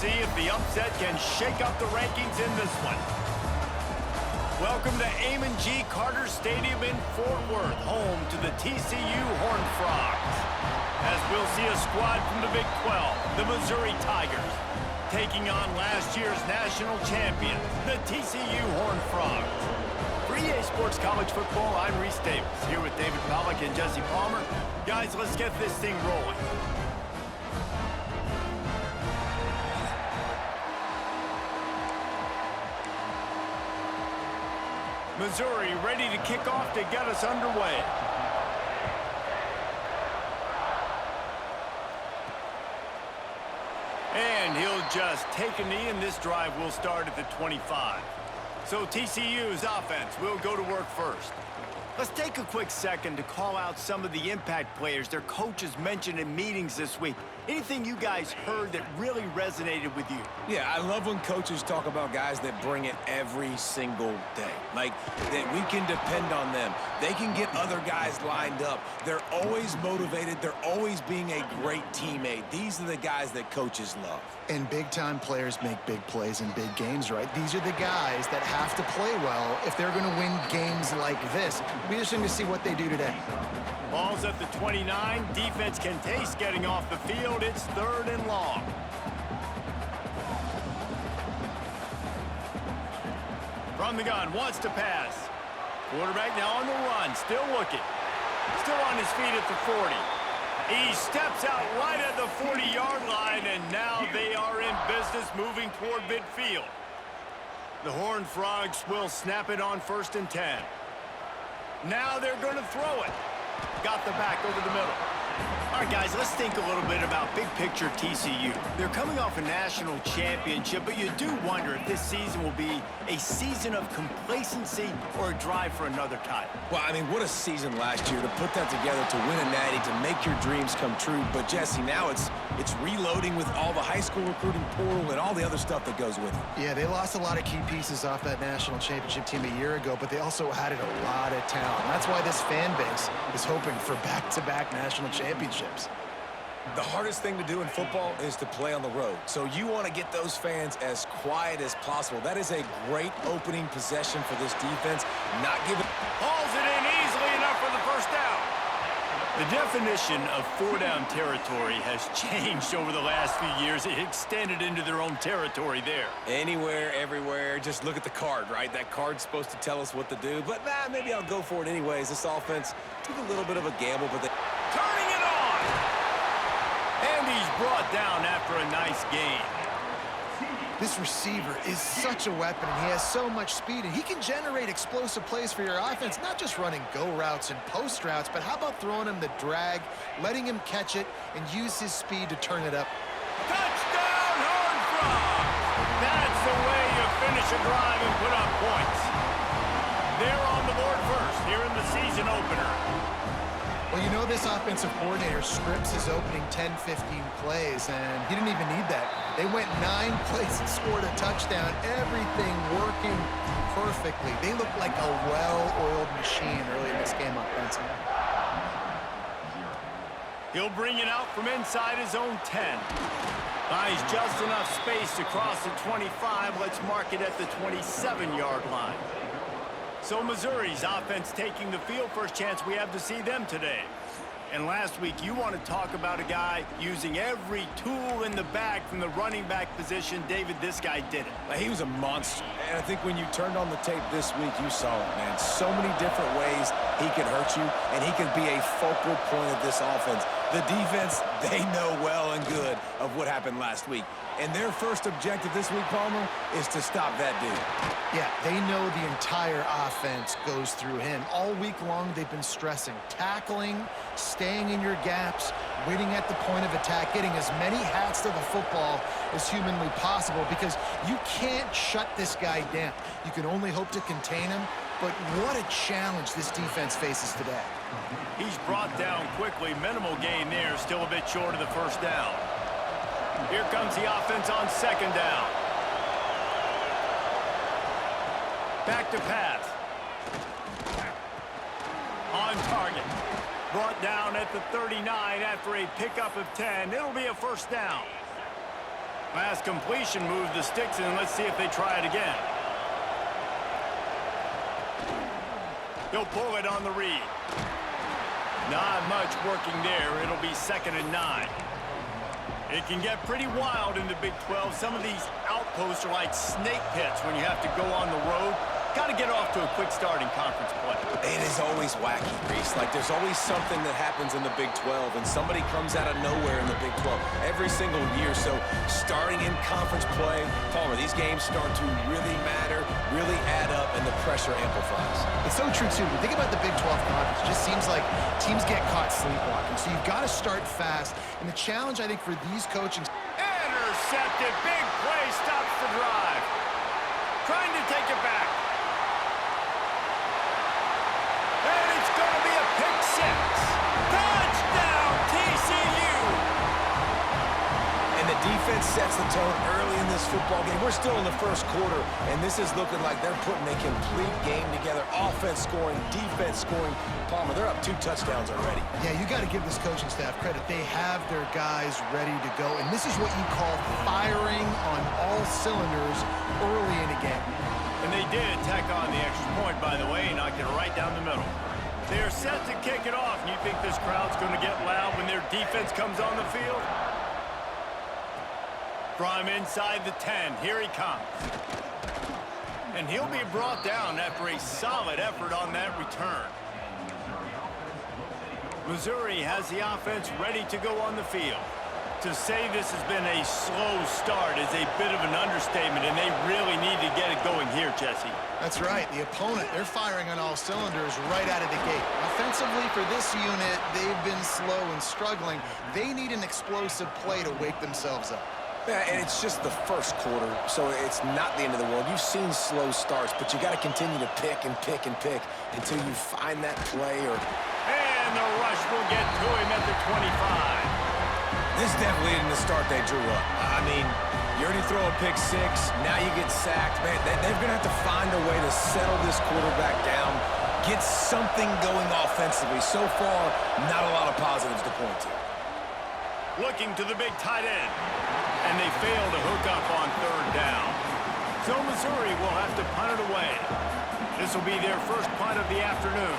see if the upset can shake up the rankings in this one. Welcome to Amon G. Carter Stadium in Fort Worth, home to the TCU Horned Frogs. As we'll see a squad from the Big 12, the Missouri Tigers, taking on last year's national champions, the TCU Horned Frogs. For EA Sports College Football, I'm Reese Davis, here with David Pollack and Jesse Palmer. Guys, let's get this thing rolling. Missouri ready to kick off to get us underway. And he'll just take a knee, and this drive will start at the 25. So TCU's offense will go to work first. Let's take a quick second to call out some of the impact players their coaches mentioned in meetings this week. Anything you guys heard that really resonated with you? Yeah, I love when coaches talk about guys that bring it every single day. Like, that we can depend on them. They can get other guys lined up. They're always motivated. They're always being a great teammate. These are the guys that coaches love. And big-time players make big plays in big games, right? These are the guys that have to play well if they're going to win games like this. Be interesting to see what they do today. Ball's at the 29. Defense can taste getting off the field. It's 3rd and long. From the gun, wants to pass. Quarterback now on the run, still looking. Still on his feet at the 40. He steps out right at the 40-yard line, and now they are in business moving toward midfield. The Horned Frogs will snap it on 1st and 10. Now they're going to throw it. Got the back over the middle. All right, guys, let's think a little bit about big picture TCU. They're coming off a national championship, but you do wonder if this season will be a season of complacency or a drive for another title. Well, I mean, what a season last year to put that together, to win a natty, to make your dreams come true. But, Jesse, now it's reloading with all the high school recruiting portal and all the other stuff that goes with it. Yeah, they lost a lot of key pieces off that national championship team a year ago, but they also added a lot of talent. That's why this fan base is hoping for back-to-back national championships. The hardest thing to do in football is to play on the road. So you want to get those fans as quiet as possible. That is a great opening possession for this defense. Not giving... Hauls it in easily enough for the first down. The definition of 4-down territory has changed over the last few years. It extended into their own territory there. Anywhere, everywhere. Just look at the card, right? That card's supposed to tell us what to do. But, maybe I'll go for it anyways. This offense took a little bit of a gamble, but they... Turning it on! And he's brought down after a nice gain. This receiver is such a weapon, and he has so much speed, and he can generate explosive plays for your offense, not just running go routes and post routes, but how about throwing him the drag, letting him catch it, and use his speed to turn it up. Touchdown, Horned Frogs! That's the way you finish a drive and put up points. They're on the board first here in the season opener. Well, you know this offensive coordinator scripts his opening 10, 15 plays, and he didn't even need that. They went 9 plays and scored a touchdown, everything working perfectly. They look like a well-oiled machine early in this game offensively. He'll bring it out from inside his own 10. Buys just enough space to cross the 25. Let's mark it at the 27-yard line. So Missouri's offense taking the field. First chance we have to see them today. And last week, you want to talk about a guy using every tool in the bag from the running back position. David, this guy did it. He was a monster. And I think when you turned on the tape this week, you saw it, man. So many different ways he could hurt you, and he could be a focal point of this offense. The defense, they know well and good of what happened last week. And their first objective this week, Palmer, is to stop that dude. Yeah, they know the entire offense goes through him. All week long, they've been stressing tackling, staying in your gaps, waiting at the point of attack, getting as many hats to the football as humanly possible, because you can't shut this guy down. You can only hope to contain him, but what a challenge this defense faces today. He's brought down quickly. Minimal gain there, still a bit short of the first down. Here comes the offense on 2nd down. Back to pass. On target. Brought down at the 39 after a pickup of 10. It'll be a first down. Last completion moved the sticks in. Let's see if they try it again. He'll pull it on the read. Not much working there. It'll be 2nd and 9. It can get pretty wild in the Big 12. Some of these outposts are like snake pits when you have to go on the road. Got to get off to a quick start in conference play. It is always wacky, Reese. Like, there's always something that happens in the Big 12, and somebody comes out of nowhere in the Big 12 every single year. So, starting in conference play, Palmer, these games start to really matter, really add up, and the pressure amplifies. It's so true, too. When you think about the Big 12 conference, it just seems like teams get caught sleepwalking. So, you've got to start fast. And the challenge, I think, for these coaching... Intercepted. Big play. Stops the drive. Trying to take it back. And it's going to be a pick 6. Touchdown, TCU! And the defense sets the tone early in this football game. We're still in the first quarter, and this is looking like they're putting a complete game together. Offense scoring, defense scoring. Palmer, they're up 2 touchdowns already. Yeah, you got to give this coaching staff credit. They have their guys ready to go, and this is what you call firing on all cylinders early in a game. And they did tack on the extra point, by the way, and knocked it right down the middle. They're set to kick it off, and you think this crowd's going to get loud when their defense comes on the field? From inside the 10, here he comes. And he'll be brought down after a solid effort on that return. Missouri has the offense ready to go on the field. To say this has been a slow start is a bit of an understatement, and they really need to get it going here, Jesse. That's right. The opponent, they're firing on all cylinders right out of the gate. Offensively, for this unit, they've been slow and struggling. They need an explosive play to wake themselves up. Yeah, and it's just the first quarter, so it's not the end of the world. You've seen slow starts, but you got to continue to pick and pick and pick until you find that play. And the rush will get to him at the 25. This definitely isn't the start they drew up. I mean, you already throw a pick 6, now you get sacked. Man, they're going to have to find a way to settle this quarterback down, get something going offensively. So far, not a lot of positives to point to. Looking to the big tight end. And they fail to hook up on 3rd down. So Missouri will have to punt it away. This will be their first punt of the afternoon.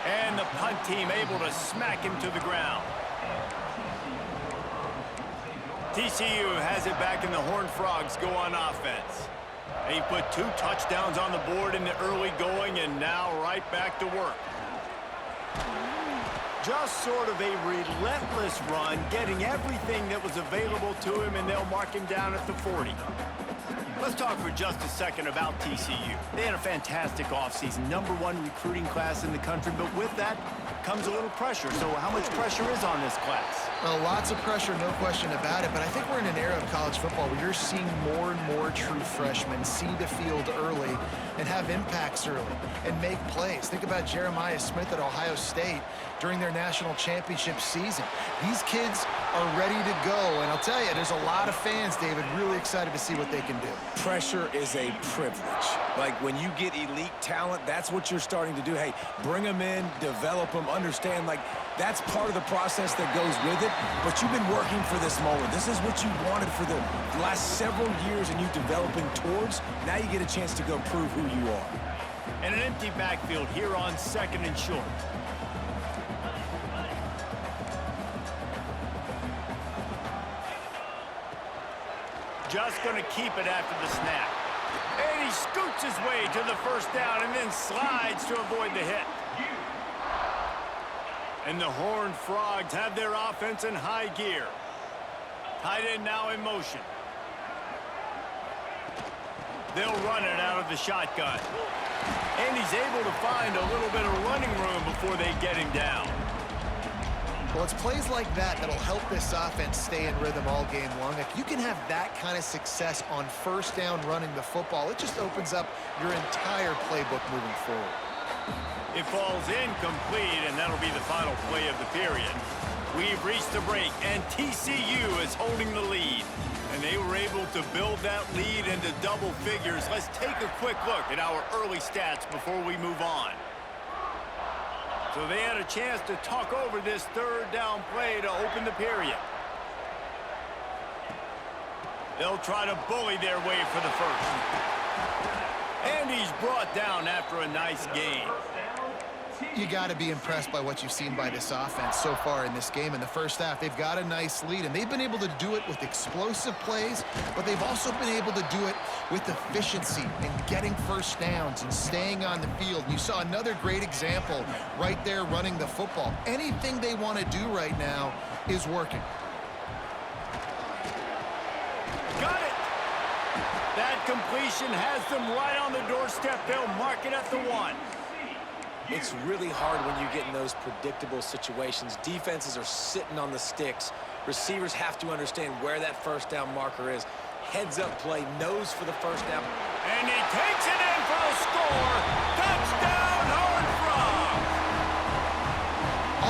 And the punt team able to smack him to the ground. TCU has it back, and the Horned Frogs go on offense. They put 2 touchdowns on the board in the early going, and now right back to work. Just sort of a relentless run, getting everything that was available to him, and they'll mark him down at the 40. Let's talk for just a second about TCU. They had a fantastic offseason, #1 recruiting class in the country, but with that comes a little pressure. So how much pressure is on this class? Well, lots of pressure, no question about it, but I think we're in an era of college football where you're seeing more and more true freshmen see the field early and have impacts early and make plays. Think about Jeremiah Smith at Ohio State during their national championship season. These kids are ready to go, and I'll tell you, there's a lot of fans, David, really excited to see what they can do. Pressure is a privilege. Like, when you get elite talent, that's what you're starting to do. Hey, bring them in, develop them, understand, like, that's part of the process that goes with it, but you've been working for this moment. This is what you wanted for the last several years, and you developing towards. Now you get a chance to go prove who you are. And an empty backfield here on 2nd and short. Just going to keep it after the snap. And he scoots his way to the 1st down and then slides to avoid the hit. And the Horned Frogs have their offense in high gear. Tight end now in motion. They'll run it out of the shotgun. And he's able to find a little bit of running room before they get him down. Well, it's plays like that that'll help this offense stay in rhythm all game long. If you can have that kind of success on 1st down running the football, it just opens up your entire playbook moving forward. It falls incomplete, and that'll be the final play of the period. We've reached the break, and TCU is holding the lead. And they were able to build that lead into double figures. Let's take a quick look at our early stats before we move on. So they had a chance to talk over this third down play to open the period. They'll try to bully their way for the first. And he's brought down after a nice gain. You got to be impressed by what you've seen by this offense so far in this game. In the first half, they've got a nice lead, and they've been able to do it with explosive plays, but they've also been able to do it with efficiency and getting first downs and staying on the field. You saw another great example right there running the football. Anything they want to do right now is working. Got it! That completion has them right on the doorstep. They'll mark it at the 1. It's really hard when you get in those predictable situations. Defenses are sitting on the sticks. Receivers have to understand where that first down marker is. Heads up play, nose for the first down. And he takes it in for the score. Touchdown, Horned Frogs!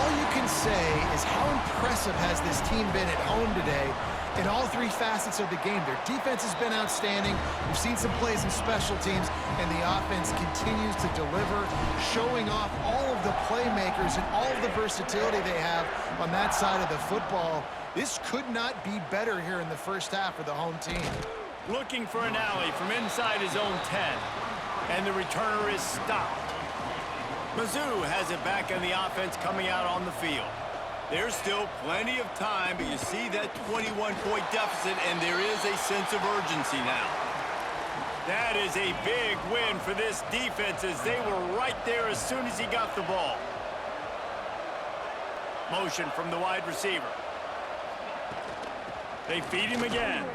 All you can say is how impressive has this team been at home today in all three facets of the game. Their defense has been outstanding. We've seen some plays in special teams, and the offense continues to deliver, showing off all of the playmakers and all of the versatility they have on that side of the football. This could not be better here in the first half for the home team. Looking for an alley from inside his own 10, and the returner is stopped. Mizzou has it back on the offense coming out on the field. There's still plenty of time, but you see that 21-point deficit, and there is a sense of urgency now. That is a big win for this defense, as they were right there as soon as he got the ball. Motion from the wide receiver. They feed him again.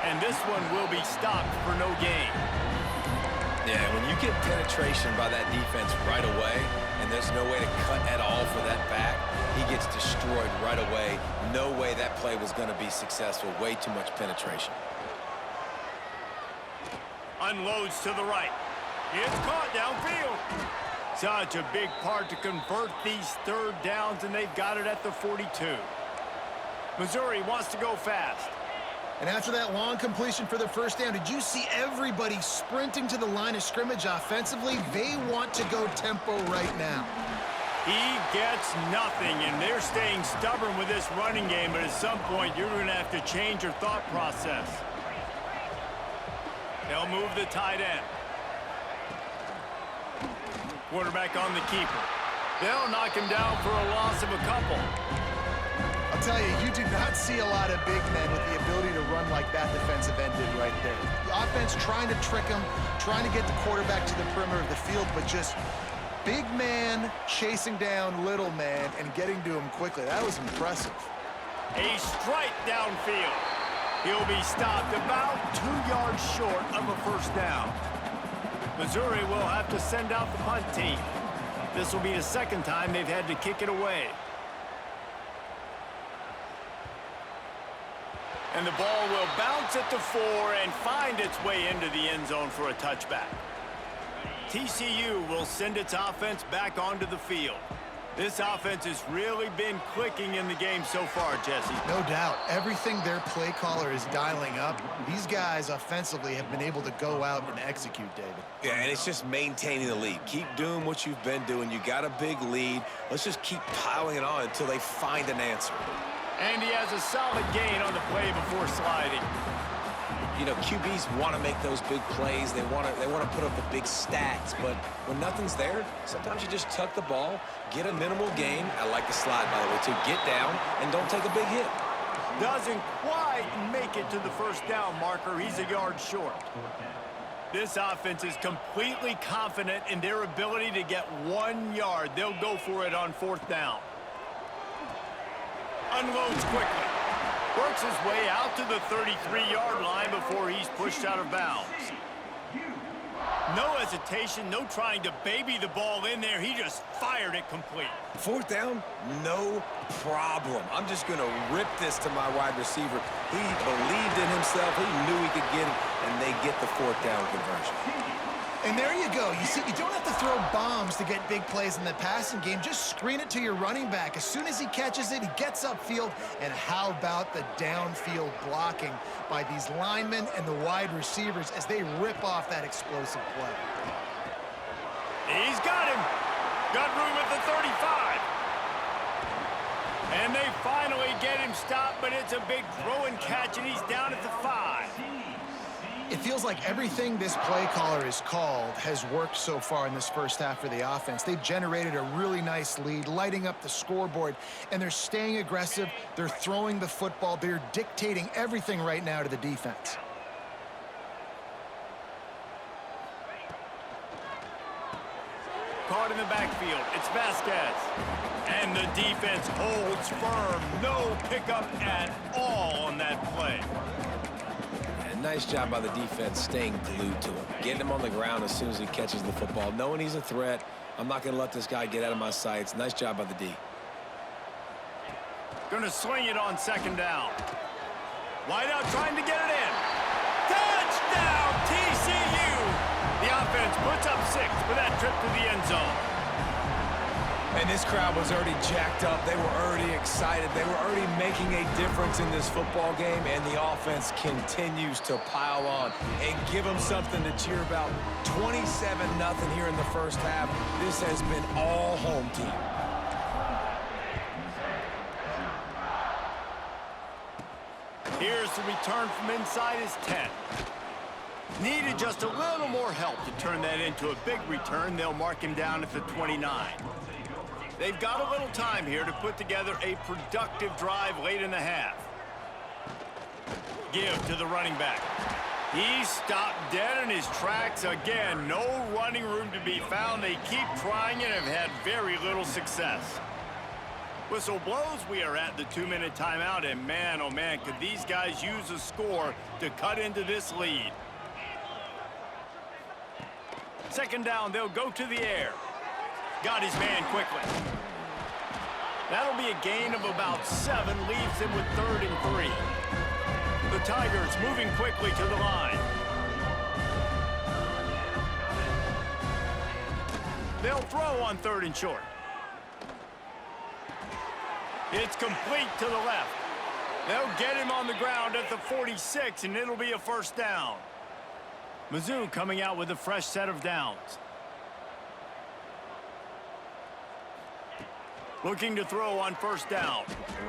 And this one will be stopped for no gain. Yeah, when you get penetration by that defense right away, and there's no way to cut at all for that back, he gets destroyed right away. No way that play was going to be successful. Way too much penetration. Unloads to the right. It's caught downfield. Such a big part to convert these third downs, and they've got it at the 42. Missouri wants to go fast. And after that long completion for the first down, did you see everybody sprinting to the line of scrimmage offensively? They want to go tempo right now. He gets nothing, and they're staying stubborn with this running game, but at some point you're going to have to change your thought process. They'll move the tight end. Quarterback on the keeper. They'll knock him down for a loss of a couple. I'll tell you, you do not see a lot of big men with the ability to run like that defensive end did right there. The offense trying to trick him, trying to get the quarterback to the perimeter of the field, but just big man chasing down little man and getting to him quickly. That was impressive. A strike downfield. He'll be stopped about 2 yards short of a first down. Missouri will have to send out the punt team. This will be the second time they've had to kick it away. And the ball will bounce at the 4 and find its way into the end zone for a touchback. TCU will send its offense back onto the field. This offense has really been clicking in the game so far, Jesse. No doubt. Everything their play caller is dialing up, these guys offensively have been able to go out and execute, David. Yeah, and it's just maintaining the lead. Keep doing what you've been doing. You got a big lead. Let's just keep piling it on until they find an answer. And he has a solid gain on the play before sliding. You know, QBs want to make those big plays. They want to put up the big stats. But when nothing's there, sometimes you just tuck the ball, get a minimal gain. I like the slide, by the way, too. Get down and don't take a big hit. Doesn't quite make it to the first down marker. He's a yard short. This offense is completely confident in their ability to get 1 yard. They'll go for it on fourth down. Unloads quickly. Works his way out to the 33-yard line before he's pushed out of bounds. No hesitation, no trying to baby the ball in there. He just fired it complete. Fourth down, no problem. I'm just going to rip this to my wide receiver. He believed in himself. He knew he could get it, and they get the fourth down conversion. And there you go. You see, you don't have to throw bombs to get big plays in the passing game. Just screen it to your running back. As soon as he catches it, he gets upfield. And how about the downfield blocking by these linemen and the wide receivers as they rip off that explosive play? He's got him. Got room at the 35. And they finally get him stopped, but it's a big throw and catch, and he's down at the 5. It feels like everything this play caller has called has worked so far in this first half for the offense. They've generated a really nice lead, lighting up the scoreboard, and they're staying aggressive. They're throwing the football. They're dictating everything right now to the defense. Caught in the backfield. It's Vasquez. And the defense holds firm. No pickup at all on that play. Nice job by the defense staying glued to him, getting him on the ground as soon as he catches the football, knowing he's a threat. I'm not going to let this guy get out of my sights. Nice job by the D. Going to swing it on second down. Wide out trying to get it in. Touchdown, TCU! The offense puts up 6 for that trip to the end zone. And this crowd was already jacked up. They were already excited. They were already making a difference in this football game, and the offense continues to pile on and give them something to cheer about. 27-0 here in the first half. This has been all home team. Here's the return from inside his 10. Needed just a little more help to turn that into a big return. They'll mark him down at the 29. They've got a little time here to put together a productive drive late in the half. Give to the running back. He stopped dead in his tracks again. No running room to be found. They keep trying and have had very little success. Whistle blows. We are at the 2-minute timeout, and man, oh man, could these guys use a score to cut into this lead. Second down, they'll go to the air. Got his man quickly. That'll be a gain of about 7, leaves him with 3rd and 3. The Tigers moving quickly to the line. They'll throw on 3rd and short. It's complete to the left. They'll get him on the ground at the 46, and it'll be a first down. Mizzou coming out with a fresh set of downs. Looking to throw on first down.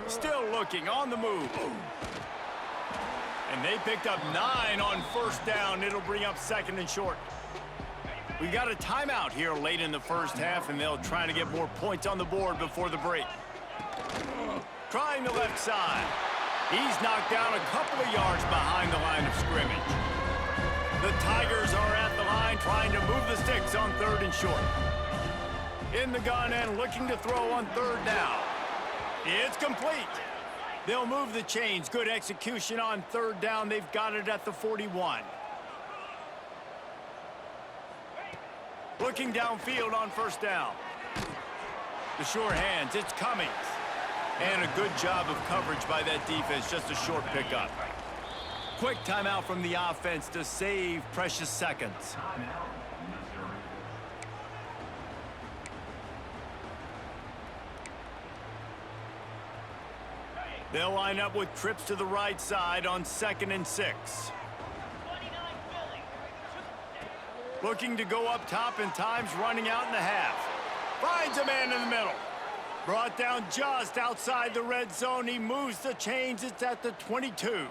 Still looking on the move. And they picked up 9 on first down. It'll bring up 2nd and short. We got a timeout here late in the first half, and they'll try to get more points on the board before the break. Trying the left side. He's knocked down a couple of yards behind the line of scrimmage. The Tigers are at the line trying to move the sticks on 3rd and short. In the gun and looking to throw on 3rd down. It's complete. They'll move the chains. Good execution on 3rd down. They've got it at the 41. Looking downfield on first down. The sure hands. It's Cummings. And a good job of coverage by that defense. Just a short pickup. Quick timeout from the offense to save precious seconds. They'll line up with trips to the right side on 2nd and 6. Looking to go up top, and time's running out in the half. Finds a man in the middle. Brought down just outside the red zone. He moves the chains. It's at the 22.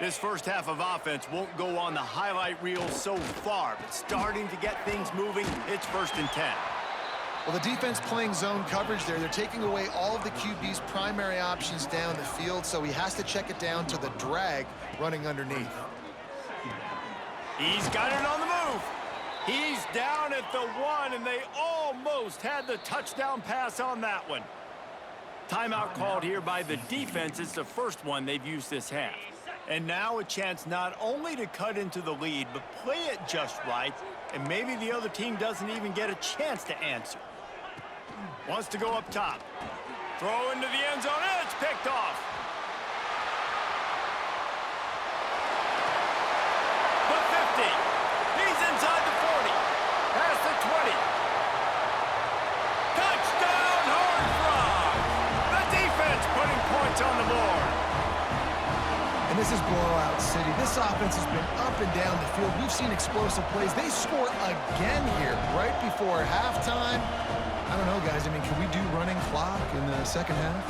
This first half of offense won't go on the highlight reel so far, but starting to get things moving. It's 1st and 10. Well, the defense playing zone coverage there. They're taking away all of the QB's primary options down the field, so he has to check it down to the drag running underneath. He's got it on the move. He's down at the 1, and they almost had the touchdown pass on that one. Timeout called here by the defense. It's the first one they've used this half. And now a chance not only to cut into the lead, but play it just right, and maybe the other team doesn't even get a chance to answer. Wants to go up top. Throw into the end zone, and it's picked off. The 50. He's inside the 40. Past the 20. Touchdown, Horned Frogs. The defense putting points on the board. And This is blowout city. This offense has been up and down the field. We've seen explosive plays. They score again here right before halftime. I don't know, guys. I mean, can we do running clock in the second half?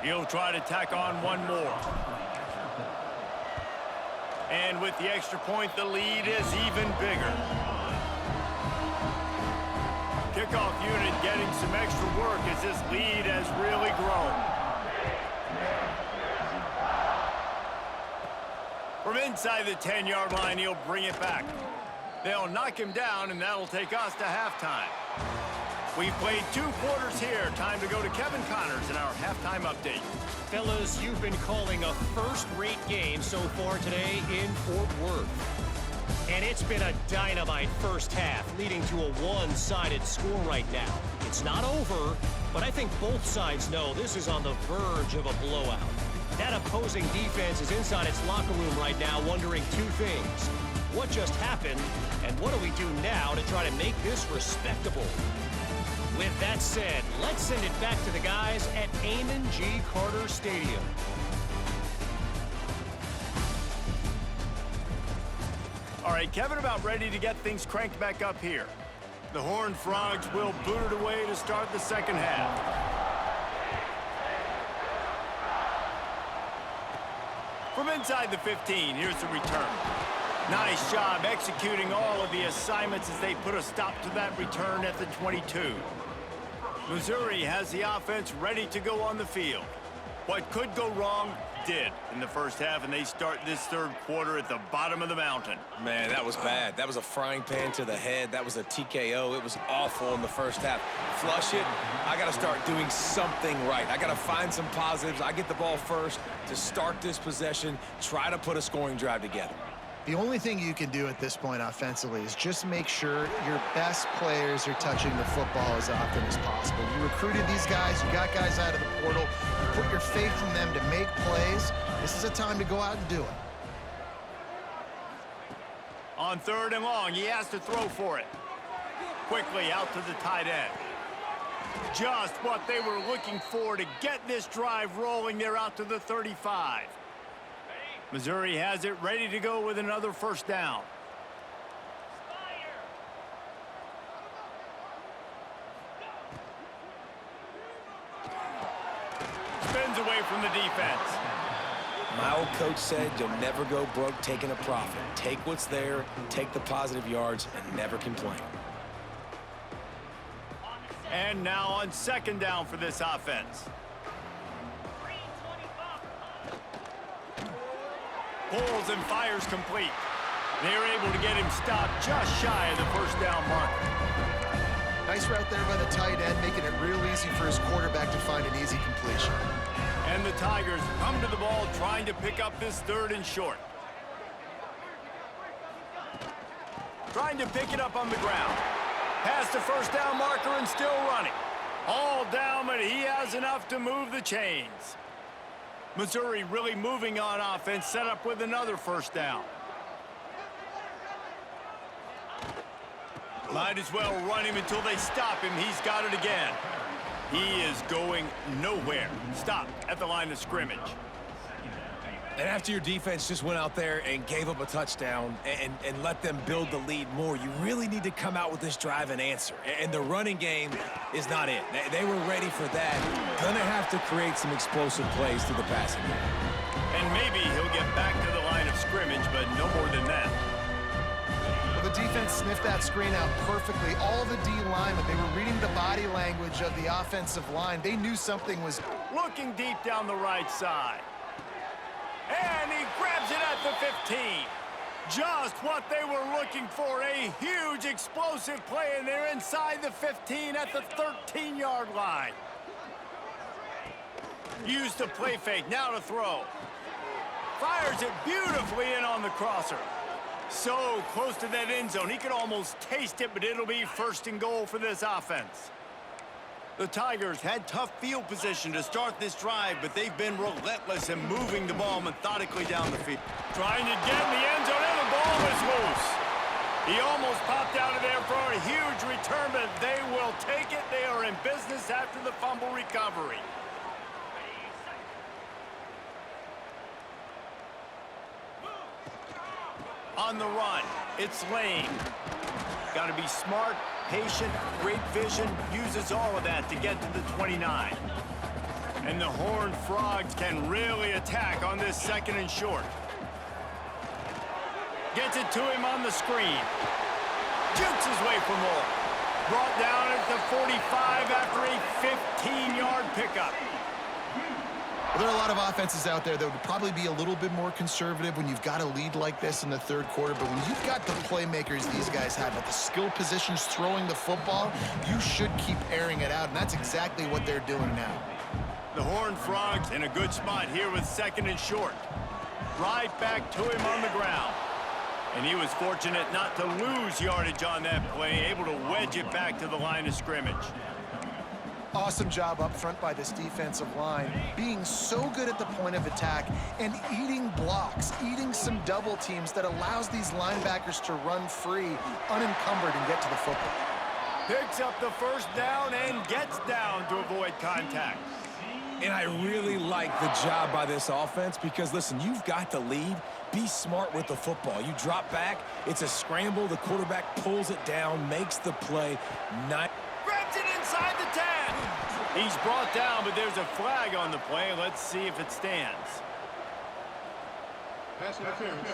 He'll try to tack on one more. And with the extra point, the lead is even bigger. Kickoff unit getting some extra work as this lead has really grown. From inside the 10-yard line, he'll bring it back. They'll knock him down, and that'll take us to halftime. We've played 2 quarters here. Time to go to Kevin Connors in our halftime update. Fellas, you've been calling a first-rate game so far today in Fort Worth. And it's been a dynamite first half, leading to a one-sided score right now. It's not over, but I think both sides know this is on the verge of a blowout. That opposing defense is inside its locker room right now wondering 2 things. What just happened, and what do we do now to try to make this respectable? With that said, let's send it back to the guys at Amon G. Carter Stadium. All right, Kevin, about ready to get things cranked back up here. The Horned Frogs will boot it away to start the second half. From inside the 15, here's the return. Nice job executing all of the assignments as they put a stop to that return at the 22. Missouri has the offense ready to go on the field. What could go wrong did in the first half, and they start this third quarter at the bottom of the mountain. Man, that was bad. That was a frying pan to the head. That was a TKO. It was awful in the first half. Flush it. I got to start doing something right. I got to find some positives. I get the ball first to start this possession, try to put a scoring drive together. The only thing you can do at this point offensively is just make sure your best players are touching the football as often as possible. You recruited these guys. You got guys out of the portal. You put your faith in them to make plays. This is a time to go out and do it. On 3rd and long, he has to throw for it. Quickly out to the tight end. Just what they were looking for to get this drive rolling. They're out to the 35. Missouri has it ready to go with another first down. Spins away from the defense. My old coach said you'll never go broke taking a profit. Take what's there, take the positive yards, and never complain. And now on 2nd down for this offense. Pulls and fires complete. They're able to get him stopped just shy of the first down mark. Nice route there by the tight end, making it real easy for his quarterback to find an easy completion. And the Tigers come to the ball trying to pick up this 3rd and short. Trying to pick it up on the ground. Past the first down marker and still running. All down, but he has enough to move the chains. Missouri really moving on offense, set up with another first down. Might as well run him until they stop him. He's got it again. He is going nowhere. Stop at the line of scrimmage. And after your defense just went out there and gave up a touchdown and let them build the lead more, you really need to come out with this drive and answer. And the running game is not it. They were ready for that. Gonna have to create some explosive plays through the passing game. And maybe he'll get back to the line of scrimmage, but no more than that. Well, the defense sniffed that screen out perfectly. All the D linemen, they were reading the body language of the offensive line. They knew something was... Looking deep down the right side. And he grabs it at the 15. Just what they were looking for, a huge explosive play, and they're inside the 15 at the 13-yard line. Used the play fake, now to throw. Fires it beautifully in on the crosser. So close to that end zone, he could almost taste it, but it'll be 1st and goal for this offense. The Tigers had tough field position to start this drive, but they've been relentless in moving the ball methodically down the field. Trying to get in the end zone, and the ball is loose. He almost popped out of there for a huge return, but they will take it. They are in business after the fumble recovery. On the run, it's Lane. Got to be smart, patient, great vision, uses all of that to get to the 29. And the Horned Frogs can really attack on this 2nd and short. Gets it to him on the screen. Jukes his way for more. Brought down at the 45 after a 15-yard pickup. Well, there are a lot of offenses out there that would probably be a little bit more conservative when you've got a lead like this in the 3rd quarter. But when you've got the playmakers these guys have at the skill positions throwing the football, you should keep airing it out. And that's exactly what they're doing now. The Horned Frogs in a good spot here with 2nd and short. Right back to him on the ground. And he was fortunate not to lose yardage on that play, able to wedge it back to the line of scrimmage. Awesome job up front by this defensive line, being so good at the point of attack and eating blocks, eating some double teams that allows these linebackers to run free, unencumbered, and get to the football. Picks up the 1st down and gets down to avoid contact. And I really like the job by this offense because, listen, you've got the lead. Be smart with the football. You drop back, it's a scramble. The quarterback pulls it down, makes the play. Grabs it inside the 10. He's brought down, but there's a flag on the play. Let's see if it stands. Pass interference,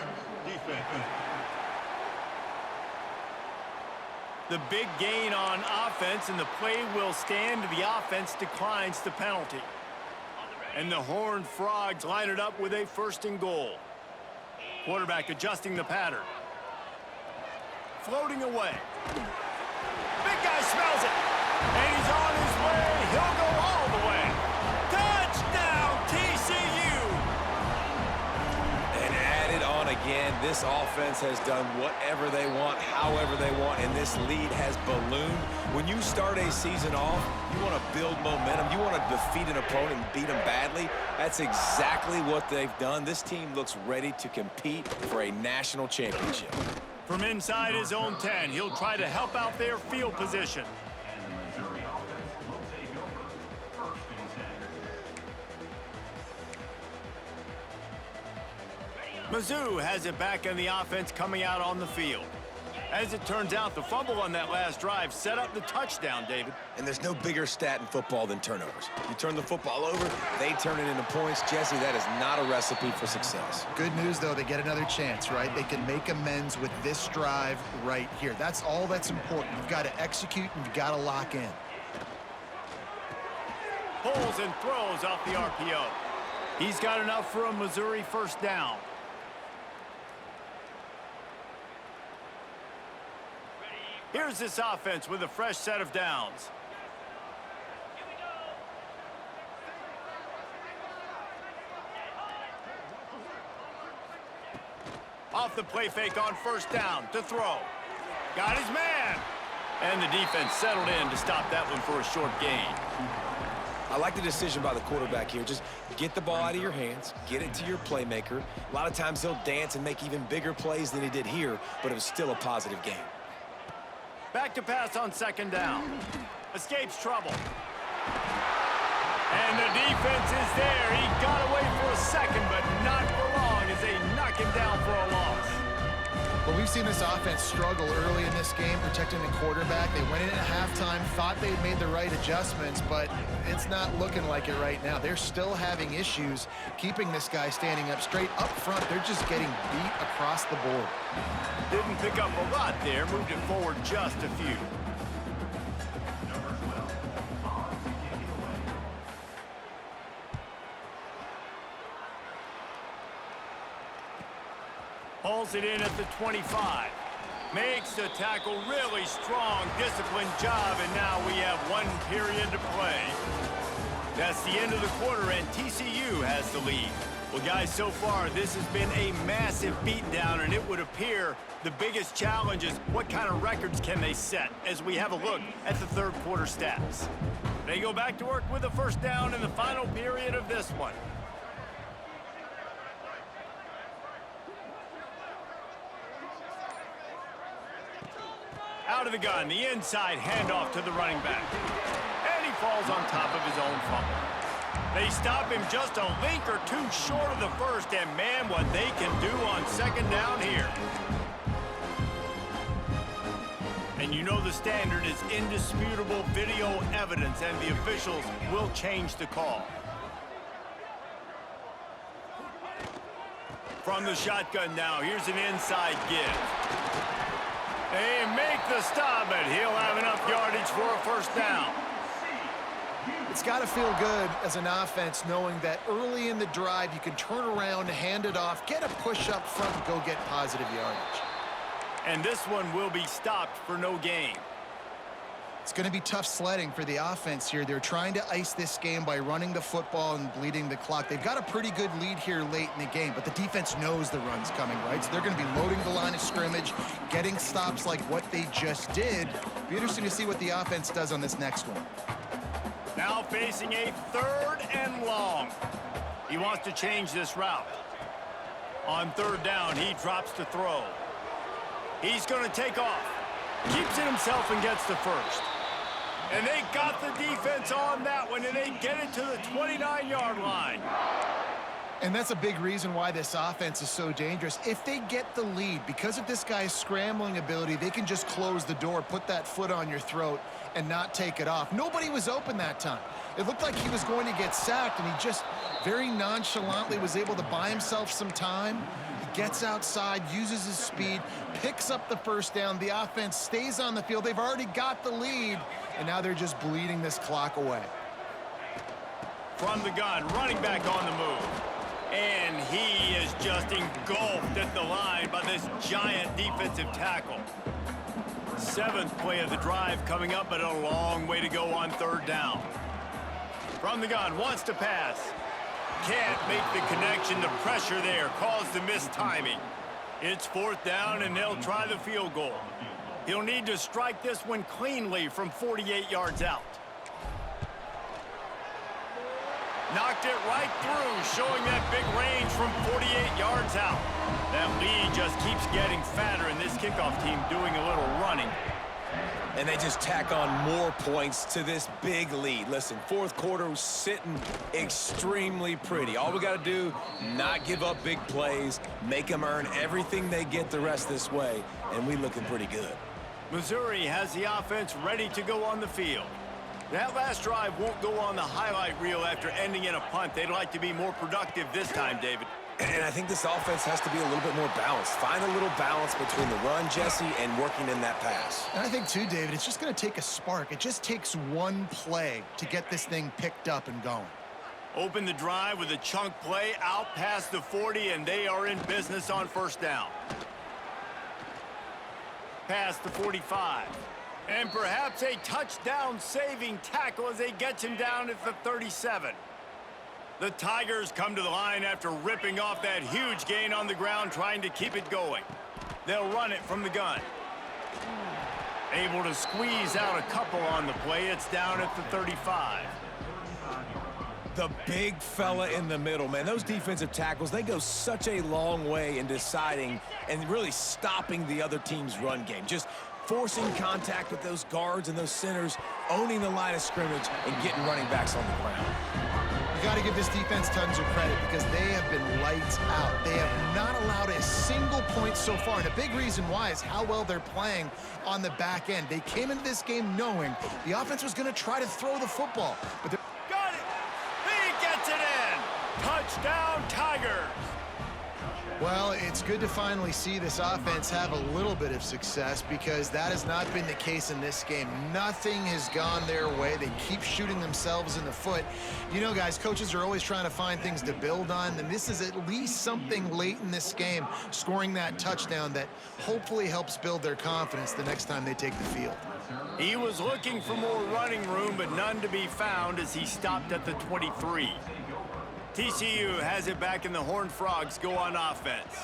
defense. The big gain on offense, and the play will stand. The offense declines the penalty. And the Horned Frogs line it up with a 1st and goal. Quarterback adjusting the pattern. Floating away. Big guy smells it. And he's on his way. He'll go all the way. Touchdown, TCU! And added on again, this offense has done whatever they want, however they want, and this lead has ballooned. When you start a season off, you want to build momentum. You want to defeat an opponent and beat them badly. That's exactly what they've done. This team looks ready to compete for a national championship. From inside his own 10, he'll try to help out their field position. Mizzou has it back in the offense coming out on the field. As it turns out, the fumble on that last drive set up the touchdown, David. And there's no bigger stat in football than turnovers. You turn the football over, they turn it into points. Jesse, that is not a recipe for success. Good news, though, they get another chance, right? They can make amends with this drive right here. That's all that's important. You've got to execute and you've got to lock in. Pulls and throws off the RPO. He's got enough for a Missouri 1st down. Here's this offense with a fresh set of downs. Off the play fake on 1st down to throw. Got his man. And the defense settled in to stop that one for a short gain. I like the decision by the quarterback here. Just get the ball out of your hands, get it to your playmaker. A lot of times he'll dance and make even bigger plays than he did here, but it was still a positive game. Back to pass on 2nd down. Escapes trouble. And the defense is there. He got away for a second, but not for long as they knock him down for a loss. Well, we've seen this offense struggle early in this game protecting the quarterback. They went in at halftime, thought they'd made the right adjustments, but it's not looking like it right now. They're still having issues keeping this guy standing up straight. Up front, they're just getting beat across the board. Didn't pick up a lot there, moved it forward just a few. Hauls it in at the 25. Makes the tackle, really strong, disciplined job, and now we have 1 period to play. That's the end of the quarter, and TCU has the lead. Well, guys, so far, this has been a massive beatdown, and it would appear the biggest challenge is what kind of records can they set as we have a look at the 3rd quarter stats. They go back to work with a 1st down in the final period of this one. Out of the gun, the inside handoff to the running back. And he falls on top of his own fumble. They stop him just a link or two short of the first, and man, what they can do on second down here. And you know the standard is indisputable video evidence, and the officials will change the call. From the shotgun now, here's an inside give. They make the stop, but he'll have enough yardage for a first down. It's got to feel good as an offense knowing that early in the drive you can turn around, hand it off, get a push up front, and go get positive yardage. And this one will be stopped for no gain. It's going to be tough sledding for the offense here. They're trying to ice this game by running the football and bleeding the clock. They've got a pretty good lead here late in the game, but the defense knows the run's coming, right? So they're going to be loading the line of scrimmage, getting stops like what they just did. Be interesting to see what the offense does on this next one. Now facing a 3rd and long. He wants to change this route. On 3rd down, he drops to throw. He's going to take off. Keeps it himself and gets the first. And they got the defense on that one, and they get it to the 29-yard line. And that's a big reason why this offense is so dangerous. If they get the lead, because of this guy's scrambling ability, they can just close the door, put that foot on your throat, and not take it off. Nobody was open that time. It looked like he was going to get sacked, and he just very nonchalantly was able to buy himself some time. He gets outside, uses his speed, picks up the first down. The offense stays on the field. They've already got the lead, and now they're just bleeding this clock away. From the gun, running back on the move. And he is just engulfed at the line by this giant defensive tackle. 7th play of the drive coming up, but a long way to go on 3rd down. From the gun, wants to pass. Can't make the connection. The pressure there caused the missed timing. It's 4th down, and they'll try the field goal. He'll need to strike this one cleanly from 48 yards out. Knocked it right through, showing that big range from 48 yards out. That lead just keeps getting fatter, and this kickoff team doing a little running. And they just tack on more points to this big lead. Listen, 4th quarter was sitting extremely pretty. All we got to do, not give up big plays, make them earn everything they get the rest this way, and we looking pretty good. Missouri has the offense ready to go on the field. That last drive won't go on the highlight reel after ending in a punt. They'd like to be more productive this time, David. And I think this offense has to be a little bit more balanced. Find a little balance between the run, Jesse, and working in that pass. And I think, too, David, it's just going to take a spark. It just takes one play to get this thing picked up and going. Open the drive with a chunk play out past the 40, and they are in business on 1st down. Past the 45. And perhaps a touchdown-saving tackle as they get him down at the 37. The Tigers come to the line after ripping off that huge gain on the ground, trying to keep it going. They'll run it from the gun. Able to squeeze out a couple on the play. It's down at the 35. The big fella in the middle, man. Those defensive tackles, they go such a long way in deciding and really stopping the other team's run game. Just forcing contact with those guards and those centers, owning the line of scrimmage, and getting running backs on the ground. You got to give this defense tons of credit because they have been lights out. They have not allowed a single point so far, and a big reason why is how well they're playing on the back end. They came into this game knowing the offense was going to try to throw the football, but they're got it! He gets it in! Touchdown, Tigers! Well, it's good to finally see this offense have a little bit of success because that has not been the case in this game. Nothing has gone their way. They keep shooting themselves in the foot. You know, guys, coaches are always trying to find things to build on, and this is at least something late in this game, scoring that touchdown that hopefully helps build their confidence the next time they take the field. He was looking for more running room, but none to be found as he stopped at the 23. TCU has it back, and the Horned Frogs go on offense.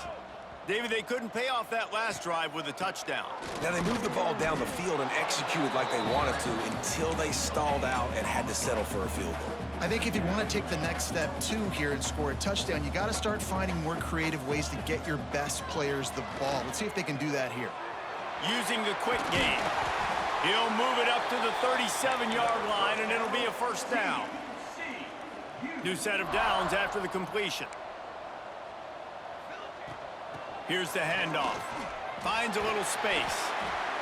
David, they couldn't pay off that last drive with a touchdown. Now, they moved the ball down the field and executed like they wanted to until they stalled out and had to settle for a field goal. I think if you want to take the next step, too, here and score a touchdown, you got to start finding more creative ways to get your best players the ball. Let's see if they can do that here. using the quick game. He'll move it up to the 37-yard line, and it'll be a first down. New set of downs after the completion. Here's the handoff. Finds a little space.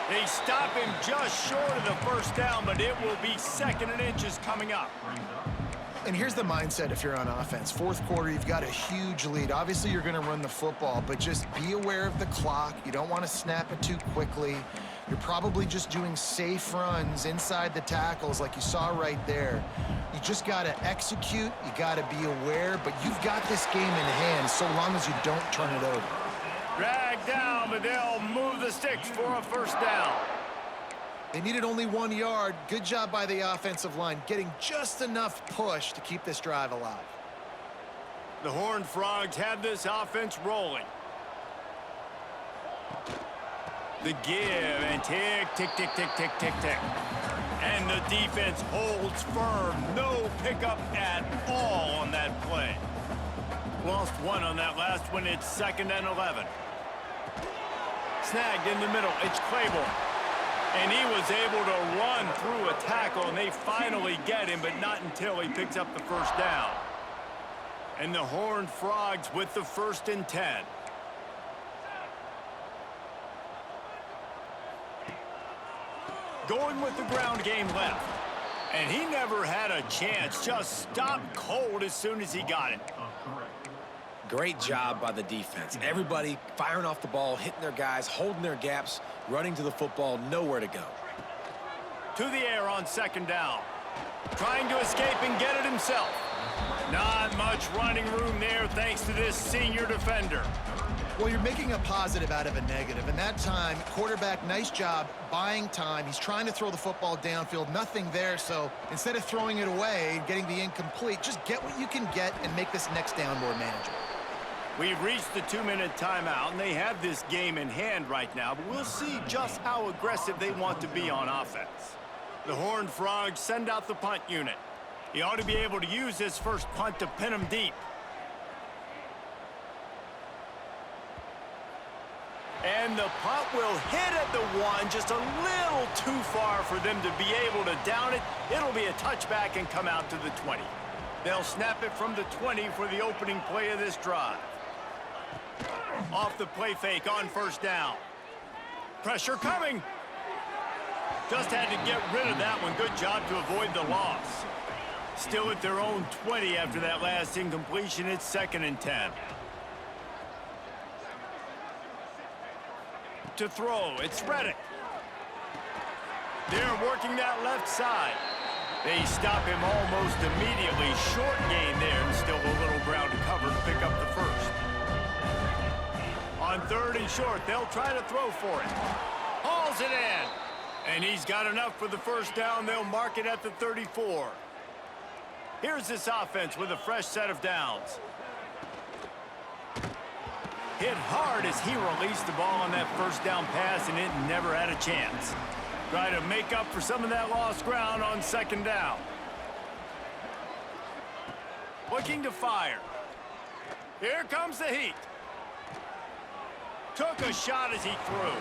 They stop him just short of the first down, but it will be 2nd and inches coming up. And here's the mindset if you're on offense. Fourth quarter, you've got a huge lead. Obviously, you're going to run the football, but just be aware of the clock. You don't want to snap it too quickly. You're probably just doing safe runs inside the tackles like you saw right there. You just got to execute. You got to be aware, but you've got this game in hand so long as you don't turn it over. Drag down, but they'll move the sticks for a first down. They needed only 1 yard. Good job by the offensive line, getting just enough push to keep this drive alive. The Horned Frogs have this offense rolling. The give and tick, tick, tick, tick, tick, tick, tick. And the defense holds firm. No pickup at all on that play. Lost one on that last one. It's 2nd and 11. Snagged in the middle. It's Claiborne. And he was able to run through a tackle, and they finally get him, but not until he picks up the first down. And the Horned Frogs with the 1st and 10. Going with the ground game left. And he never had a chance. Just stopped cold as soon as he got it. Great job by the defense. Everybody firing off the ball, hitting their guys, holding their gaps, running to the football, nowhere to go. To the air on 2nd down. Trying to escape and get it himself. Not much running room there thanks to this senior defender. Well, you're making a positive out of a negative, and that time, quarterback, nice job buying time. He's trying to throw the football downfield, nothing there, so instead of throwing it away, getting the incomplete, just get what you can get and make this next down more manageable. We've reached the 2-minute timeout, and they have this game in hand right now, but we'll see just how aggressive they want to be on offense. The Horned Frogs send out the punt unit. He ought to be able to use his first punt to pin him deep. And the punt will hit at the 1, just a little too far for them to be able to down it. It'll be a touchback and come out to the 20. They'll snap it from the 20 for the opening play of this drive. Off the play fake on 1st down. Pressure coming. Just had to get rid of that one. Good job to avoid the loss. Still at their own 20 after that last incompletion. It's 2nd and 10. To throw, it's Reddick. They're working that left side. They stop him almost immediately. Short gain there, and still a little ground to cover to pick up the first. On 3rd and short, they'll try to throw for it. Hauls it in. And he's got enough for the first down. They'll mark it at the 34. Here's this offense with a fresh set of downs. Hit hard as he released the ball on that first down pass, and it never had a chance. Try to make up for some of that lost ground on 2nd down. Looking to fire. Here comes the heat. Took a shot as he threw.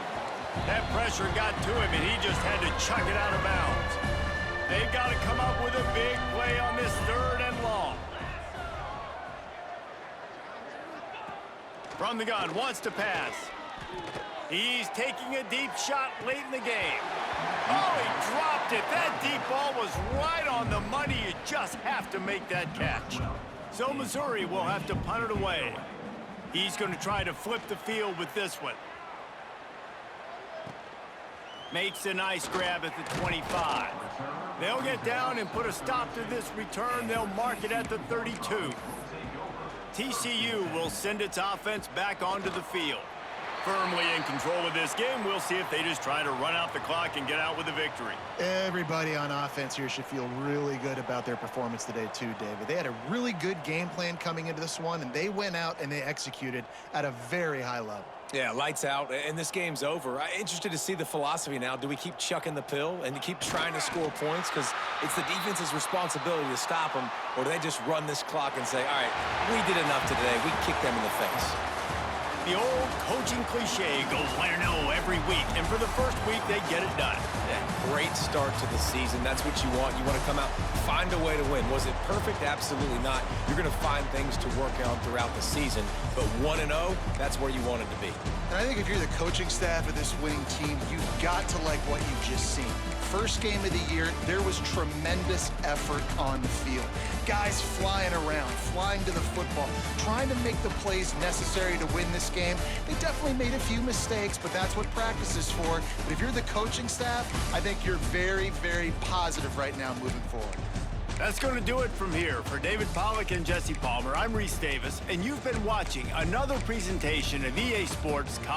That pressure got to him, and he just had to chuck it out of bounds. They've got to come up with a big play on this 3rd and long. From the gun, wants to pass. He's taking a deep shot late in the game. Oh, he dropped it. That deep ball was right on the money. You just have to make that catch. So Missouri will have to punt it away. He's going to try to flip the field with this one. Makes a nice grab at the 25. They'll get down and put a stop to this return. They'll mark it at the 32. TCU will send its offense back onto the field. Firmly in control of this game. We'll see if they just try to run out the clock and get out with a victory. Everybody on offense here should feel really good about their performance today too, David. They had a really good game plan coming into this one, and they went out and they executed at a very high level. Yeah, lights out, and this game's over. I'm interested to see the philosophy now. Do we keep chucking the pill and keep trying to score points? Because it's the defense's responsibility to stop them, or do they just run this clock and say, all right, we did enough today. We kicked them in the face. The old coaching cliche, go win or no every week. And for the first week, they get it done. Yeah, great start to the season. That's what you want. You want to come out, find a way to win. Was it perfect? Absolutely not. You're going to find things to work on throughout the season. But 1-0, that's where you want it to be. And I think if you're the coaching staff of this winning team, you've got to like what you've just seen. First game of the year, there was tremendous effort on the field. Guys flying around, flying to the football, trying to make the plays necessary to win this game. They definitely made a few mistakes, but that's what practice is for. But if you're the coaching staff, I think you're very, very positive right now moving forward. That's going to do it from here. For David Pollack and Jesse Palmer, I'm Reese Davis, and you've been watching another presentation of EA Sports College